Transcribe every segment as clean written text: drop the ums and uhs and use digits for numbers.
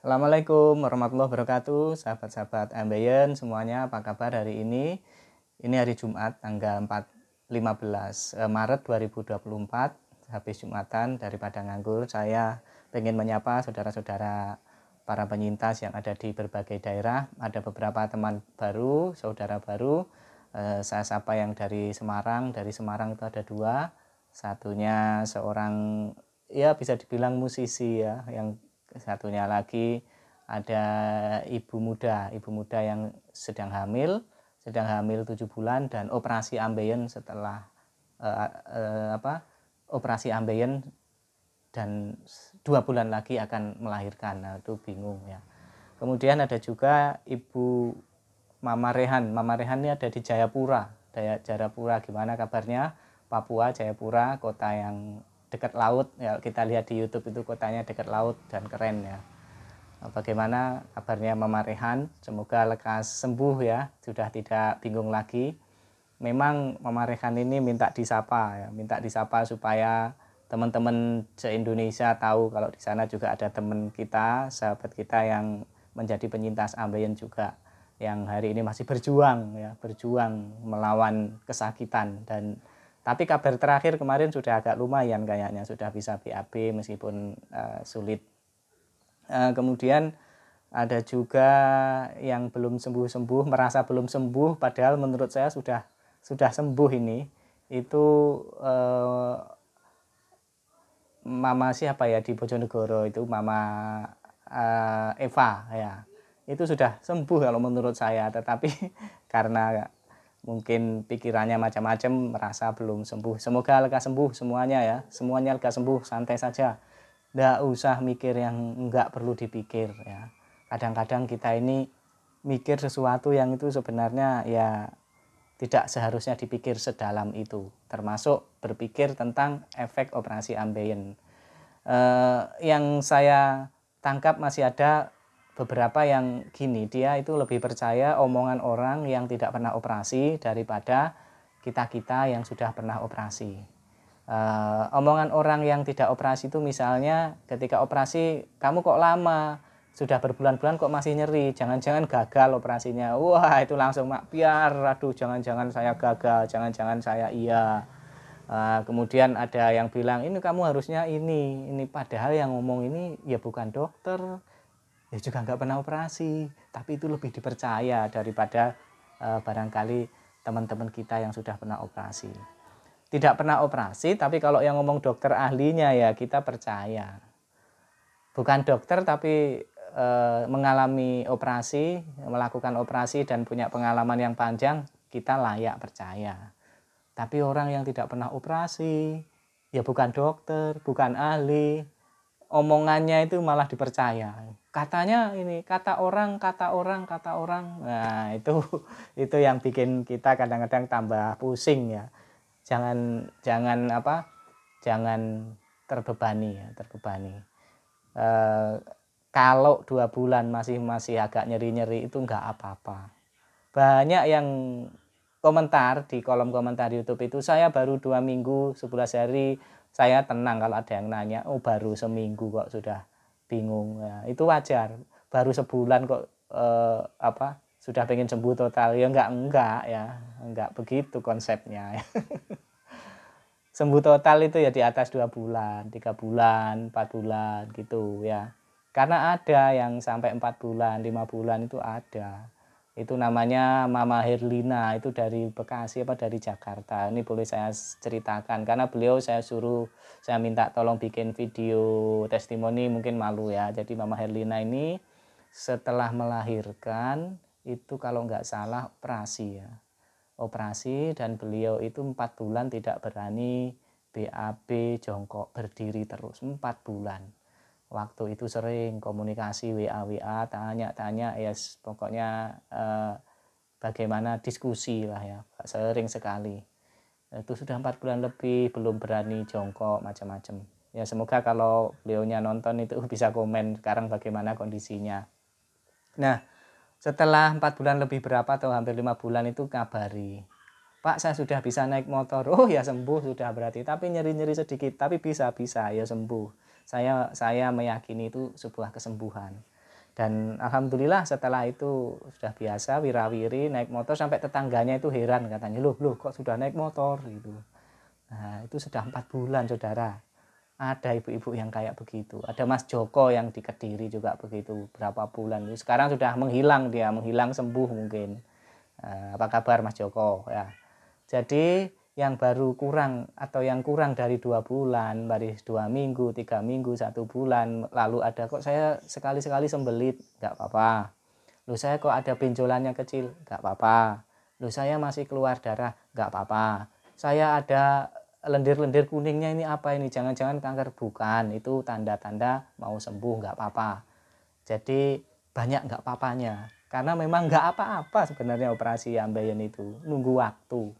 Assalamualaikum warahmatullahi wabarakatuh, sahabat-sahabat Ambeien semuanya, apa kabar hari ini? Ini hari Jumat tanggal 15 Maret 2024, habis Jumatan daripada nganggur. Saya ingin menyapa saudara-saudara para penyintas yang ada di berbagai daerah. Ada beberapa teman baru, saudara baru. Saya sapa yang dari Semarang. Dari Semarang itu ada dua. Satunya seorang, ya bisa dibilang musisi ya, yang satunya lagi ada ibu muda yang sedang hamil 7 bulan dan operasi ambeien setelah operasi ambeien dan 2 bulan lagi akan melahirkan. Nah, itu bingung ya. Kemudian ada juga ibu Mama Rehan. Mama Rehan ini ada di Jayapura. Jayapura gimana kabarnya? Papua, Jayapura, kota yang dekat laut ya, kita lihat di YouTube itu kotanya dekat laut dan keren ya. Bagaimana kabarnya Mama Rehan? Semoga lekas sembuh ya, sudah tidak bingung lagi. Memang Mama Rehan ini minta disapa ya, supaya teman-teman se-Indonesia tahu kalau di sana juga ada teman kita, sahabat kita yang menjadi penyintas ambeien juga, yang hari ini masih berjuang melawan kesakitan. Dan tapi kabar terakhir kemarin sudah agak lumayan, kayaknya sudah bisa BAB meskipun sulit. Kemudian ada juga yang belum sembuh-sembuh, merasa belum sembuh padahal menurut saya sudah sembuh ini. Itu Mama siapa ya di Bojonegoro itu, Mama Eva ya. Itu sudah sembuh kalau menurut saya, tetapi karena mungkin pikirannya macam-macam, merasa belum sembuh. Semoga lekas sembuh semuanya ya, semuanya lekas sembuh, santai saja. Nggak usah mikir yang nggak perlu dipikir ya. Kadang-kadang kita ini mikir sesuatu yang itu sebenarnya ya tidak seharusnya dipikir sedalam itu, termasuk berpikir tentang efek operasi ambeien. Yang saya tangkap masih ada beberapa yang gini, dia itu lebih percaya omongan orang yang tidak pernah operasi daripada kita-kita yang sudah pernah operasi. Omongan orang yang tidak operasi itu misalnya ketika operasi, kamu kok lama, sudah berbulan-bulan kok masih nyeri, jangan-jangan gagal operasinya. Wah, itu langsung biar, aduh jangan-jangan saya gagal, jangan-jangan saya iya. Kemudian ada yang bilang ini kamu harusnya ini padahal yang ngomong ini ya bukan dokter, ya juga nggak pernah operasi, tapi itu lebih dipercaya daripada barangkali teman-teman kita yang sudah pernah operasi. Tidak pernah operasi, tapi kalau yang ngomong dokter ahlinya ya kita percaya. Bukan dokter tapi mengalami operasi, melakukan operasi dan punya pengalaman yang panjang, kita layak percaya. Tapi orang yang tidak pernah operasi, ya bukan dokter, bukan ahli, omongannya itu malah dipercaya. Katanya ini, kata orang. Nah, itu yang bikin kita kadang-kadang tambah pusing ya. Jangan terbebani ya, kalau 2 bulan masih agak nyeri-nyeri itu enggak apa-apa. Banyak yang komentar di kolom komentar YouTube itu, saya baru 2 minggu 11 hari, saya tenang. Kalau ada yang nanya, oh baru seminggu kok sudah bingung ya, itu wajar. Baru sebulan kok sudah pengen sembuh total, ya enggak ya, enggak begitu konsepnya ya. Sembuh total itu ya di atas 2 bulan, 3 bulan, 4 bulan gitu ya. Karena ada yang sampai 4 bulan, 5 bulan itu ada. Itu namanya Mama Herlina, itu dari Bekasi dari Jakarta. Ini boleh saya ceritakan karena beliau saya minta tolong bikin video testimoni, mungkin malu ya. Jadi Mama Herlina ini setelah melahirkan itu kalau nggak salah operasi dan beliau itu 4 bulan tidak berani BAB jongkok, berdiri terus 4 bulan. Waktu itu sering komunikasi WA tanya yes, pokoknya bagaimana diskusi lah ya, sering sekali. Itu sudah 4 bulan lebih belum berani jongkok macam-macam ya. Semoga kalau beliaunya nonton itu bisa komen sekarang bagaimana kondisinya. Nah, setelah 4 bulan lebih berapa atau hampir 5 bulan itu kabari, Pak saya sudah bisa naik motor. Oh ya sembuh sudah berarti, tapi nyeri-nyeri sedikit, tapi bisa ya sembuh. Saya meyakini itu sebuah kesembuhan. Dan alhamdulillah setelah itu sudah biasa wirawiri naik motor sampai tetangganya itu heran katanya, "Loh loh kok sudah naik motor?" gitu. Nah, itu sudah 4 bulan Saudara. Ada ibu-ibu yang kayak begitu. Ada Mas Joko yang di Kediri juga begitu, berapa bulan. Sekarang sudah menghilang dia, menghilang sembuh mungkin. Apa kabar Mas Joko ya. Jadi yang baru kurang atau yang kurang dari 2 bulan, baris 2 minggu, 3 minggu, 1 bulan, lalu ada kok saya sekali-sekali sembelit, nggak apa-apa. Loh saya kok ada benjolannya kecil, nggak apa-apa. Loh saya masih keluar darah, nggak apa-apa. Saya ada lendir-lendir kuningnya, ini apa ini? Jangan-jangan kanker? Bukan, itu tanda-tanda mau sembuh, nggak apa-apa. Jadi banyak nggak apa-apanya. Karena memang nggak apa-apa sebenarnya operasi ambeien itu, nunggu waktu.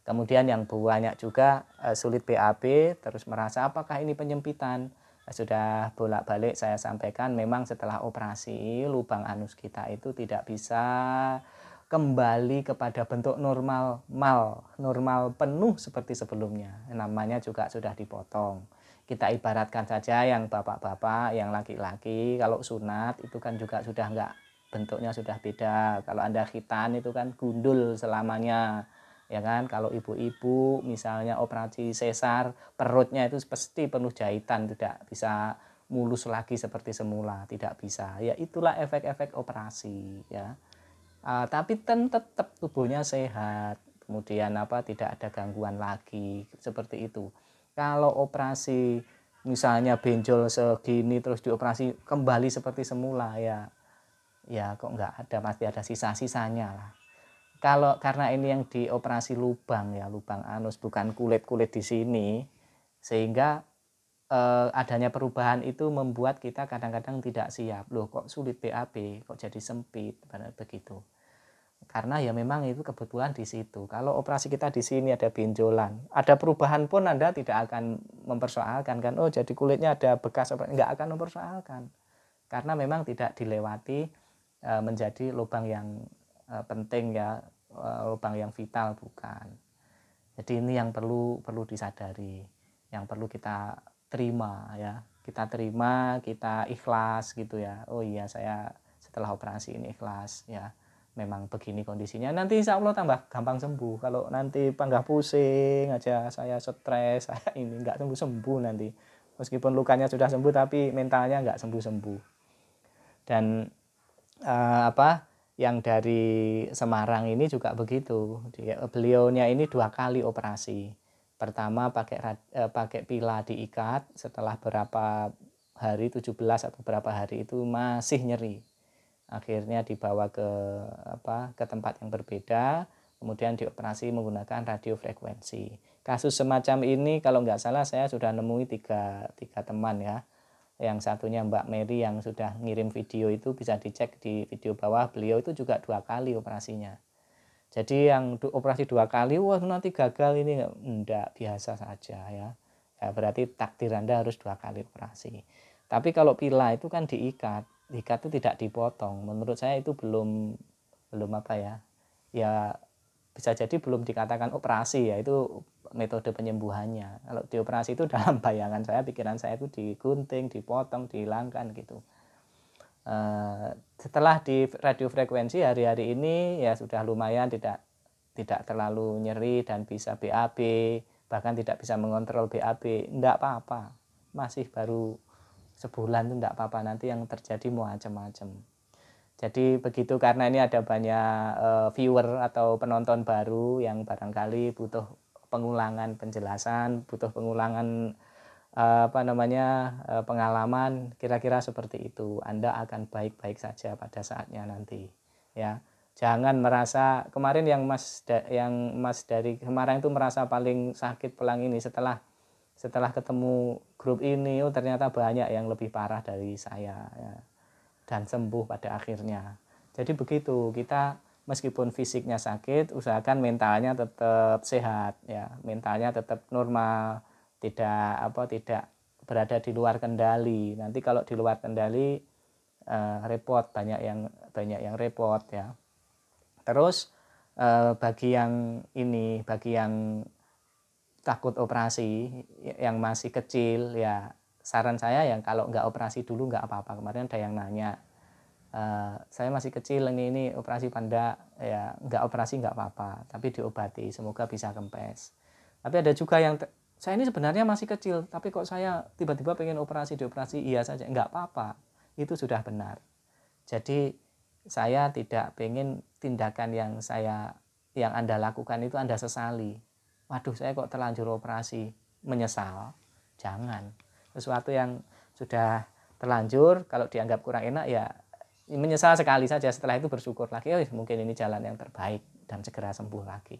Kemudian yang banyak juga sulit BAB, terus merasa apakah ini penyempitan. Sudah bolak-balik saya sampaikan memang setelah operasi lubang anus kita itu tidak bisa kembali kepada bentuk normal penuh seperti sebelumnya. Namanya juga sudah dipotong. Kita ibaratkan saja yang bapak-bapak, yang laki-laki, kalau sunat itu kan juga sudah enggak, bentuknya sudah beda. Kalau Anda khitan itu kan gundul selamanya. Ya kan, kalau ibu-ibu misalnya operasi sesar, perutnya itu pasti penuh jahitan, tidak bisa mulus lagi seperti semula, tidak bisa. Ya itulah efek-efek operasi ya. Tapi tetap tubuhnya sehat, kemudian tidak ada gangguan lagi seperti itu. Kalau operasi misalnya benjol segini terus dioperasi kembali seperti semula ya kok nggak ada, pasti ada sisa-sisanya lah. Kalau karena ini yang dioperasi lubang ya, lubang anus, bukan kulit-kulit di sini, sehingga adanya perubahan itu membuat kita kadang-kadang tidak siap. Loh kok sulit BAB, kok jadi sempit, begitu. Karena ya memang itu kebetulan di situ. Kalau operasi kita di sini ada benjolan, ada perubahan pun Anda tidak akan mempersoalkan kan, oh jadi kulitnya ada bekas, nggak akan mempersoalkan. Karena memang tidak dilewati menjadi lubang yang penting ya, lubang yang vital, bukan. Jadi ini yang perlu disadari, yang perlu kita terima ya. Kita terima, kita ikhlas gitu ya. Oh iya, saya setelah operasi ini ikhlas ya. Memang begini kondisinya. Nanti insya Allah tambah gampang sembuh. Kalau nanti panggah pusing aja, saya stres, saya ini nggak sembuh nanti. Meskipun lukanya sudah sembuh tapi mentalnya nggak sembuh. Dan yang dari Semarang ini juga begitu. Beliaunya ini 2 kali operasi. Pertama pakai pila diikat, setelah berapa hari, 17 atau berapa hari itu masih nyeri. Akhirnya dibawa ke tempat yang berbeda, kemudian dioperasi menggunakan radiofrekuensi. Kasus semacam ini kalau nggak salah saya sudah nemui tiga teman ya. Yang satunya Mbak Mary yang sudah ngirim video itu, bisa dicek di video bawah, beliau itu juga 2 kali operasinya. Jadi yang operasi 2 kali, wah nanti gagal ini, enggak, biasa saja ya. Berarti takdir Anda harus 2 kali operasi. Tapi kalau pila itu kan diikat itu tidak dipotong. Menurut saya itu belum ya bisa jadi belum dikatakan operasi ya, itu metode penyembuhannya. Kalau dioperasi itu dalam bayangan saya, pikiran saya itu digunting, dipotong, dihilangkan gitu. Setelah di radiofrekuensi hari-hari ini ya sudah lumayan, tidak terlalu nyeri dan bisa BAB, bahkan tidak bisa mengontrol BAB, enggak apa-apa. Masih baru sebulan itu enggak apa-apa, nanti yang terjadi macam-macam. Jadi begitu, karena ini ada banyak viewer atau penonton baru yang barangkali butuh pengulangan penjelasan, butuh pengulangan pengalaman, kira-kira seperti itu. Anda akan baik-baik saja pada saatnya nanti ya. Jangan merasa kemarin yang Mas dari Semarang itu merasa paling sakit pelang ini, setelah ketemu grup ini, oh ternyata banyak yang lebih parah dari saya ya, dan sembuh pada akhirnya. Jadi begitu, kita meskipun fisiknya sakit, usahakan mentalnya tetap sehat ya, mentalnya tetap normal, tidak berada di luar kendali. Nanti kalau di luar kendali repot, banyak yang repot ya. Terus bagi yang takut operasi, yang masih kecil ya, saran saya yang kalau nggak operasi dulu nggak apa-apa. Kemarin ada yang nanya, saya masih kecil, ini operasi panda ya, nggak operasi nggak apa-apa, tapi diobati, semoga bisa kempes. Tapi ada juga yang saya ini sebenarnya masih kecil, tapi kok saya tiba-tiba pengen dioperasi iya saja, nggak apa-apa, itu sudah benar. Jadi saya tidak pengen tindakan yang Anda lakukan itu Anda sesali. Waduh, saya kok terlanjur operasi, menyesal. Jangan. Sesuatu yang sudah terlanjur, kalau dianggap kurang enak ya menyesal sekali saja, setelah itu bersyukur lagi, oh mungkin ini jalan yang terbaik dan segera sembuh lagi.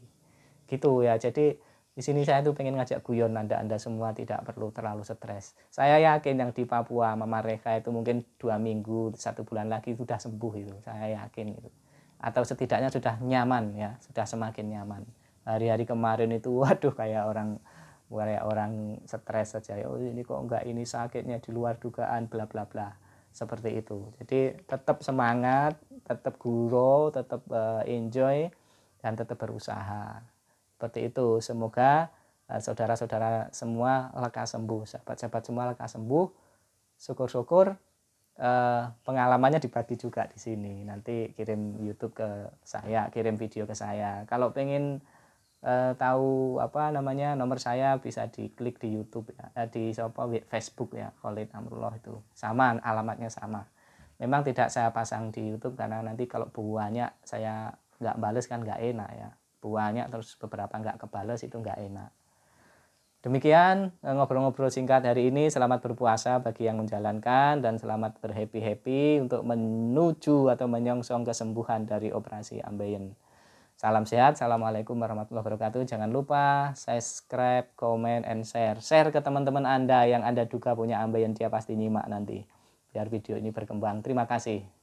Gitu ya. Jadi di sini saya tuh pengen ngajak guyon Anda semua tidak perlu terlalu stres. Saya yakin yang di Papua Mama Reka itu mungkin 2 minggu, 1 bulan lagi sudah sembuh itu. Saya yakin itu. Atau setidaknya sudah nyaman ya, sudah semakin nyaman. Hari-hari kemarin itu waduh kayak orang stres saja. Oh ini kok enggak, ini sakitnya di luar dugaan bla bla bla. Seperti itu. Jadi tetap semangat, tetap grow, tetap enjoy dan tetap berusaha. Seperti itu. Semoga saudara-saudara semua lekas sembuh, sahabat-sahabat semua lekas sembuh. Syukur-syukur pengalamannya dibagi juga di sini. Nanti kirim YouTube ke saya, kirim video ke saya. Kalau pengen tahu nomor saya bisa diklik di YouTube ya, di Facebook ya, Khalid Amrullah itu. Sama, alamatnya sama. Memang tidak saya pasang di YouTube karena nanti kalau banyak saya nggak bales kan nggak enak ya. Banyak terus beberapa nggak kebales itu nggak enak. Demikian ngobrol-ngobrol singkat hari ini. Selamat berpuasa bagi yang menjalankan dan selamat berhappy-happy untuk menuju atau menyongsong kesembuhan dari operasi ambeien. Salam sehat, assalamualaikum warahmatullahi wabarakatuh. Jangan lupa subscribe, comment, and share. Share ke teman-teman Anda yang Anda duga punya ambeien, dia pasti nyimak nanti. Biar video ini berkembang. Terima kasih.